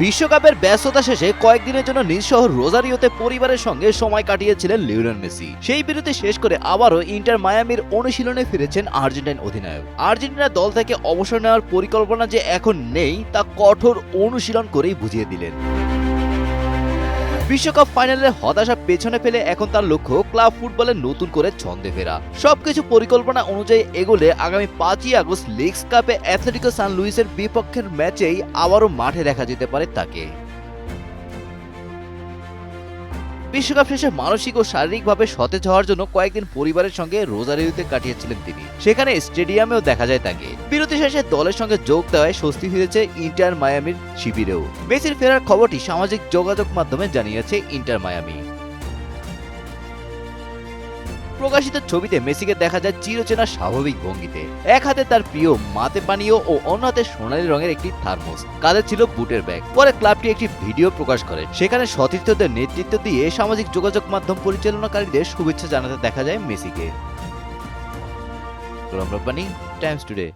বিশ্বকাপের ব্যস্ততা শেষে কয়েকদিনের জন্য নিজ শহর রোজারিওতে পরিবারের সঙ্গে সময় কাটিয়েছিলেন লিওনেল মেসি। সেই বিরতি শেষ করে আবারও ইন্টার মায়ামির অনুশীলনে ফিরেছেন আর্জেন্টাইন অধিনায়ক। আর্জেন্টিনা দল থেকে অবসর নেওয়ার পরিকল্পনা যে এখন নেই তা কঠোর অনুশীলন করেই বুঝিয়ে দিলেন। বিশ্বকাপ ফাইনালের হতাশা পেছনে ফেলে এখন তার লক্ষ্য ক্লাব ফুটবলে নতুন করে ছন্দে ফেরা। সবকিছু পরিকল্পনা অনুযায়ী এগোলে আগামী 5ই আগস্ট লিগস কাপে অ্যাথলেটিকো সান লুইসের বিপক্ষের ম্যাচেই আবারও মাঠে দেখা যেতে পারে তাকে। বিশ্বকাপ শেষে মানসিক ও শারীরিকভাবে সতেজ হওয়ার জন্য কয়েকদিন পরিবারের সঙ্গে রোজারিওতে কাটিয়েছিলেন তিনি। সেখানে স্টেডিয়ামেও দেখা যায় তাকে। বিরতি শেষে দলের সঙ্গে যোগ দেওয়ায় স্বস্তি ফিরেছে ইন্টার মায়ামির শিবিরেও। মেসির ফেরার খবরটি সামাজিক যোগাযোগ মাধ্যমে জানিয়েছে ইন্টার মায়ামি। প্রকাশিত ছবিতে মেসিকে দেখা যায় চিরচেনা স্বাভাবিক ভঙ্গিতে। এক হাতে তার প্রিয় মাতে পানীয় ও অন্য হাতে সোনালী রঙের একটি থার্মোস, কাঁধে ছিল বুটের ব্যাগ। পরে ক্লাবটি একটি ভিডিও প্রকাশ করে। সেখানে সতীর্থদের নেতৃত্ব দিয়ে সামাজিক যোগাযোগ মাধ্যম পরিচালনাকারীদের শুভেচ্ছা জানাতে দেখা যায় মেসিকে। Golam Rabbani, Times today.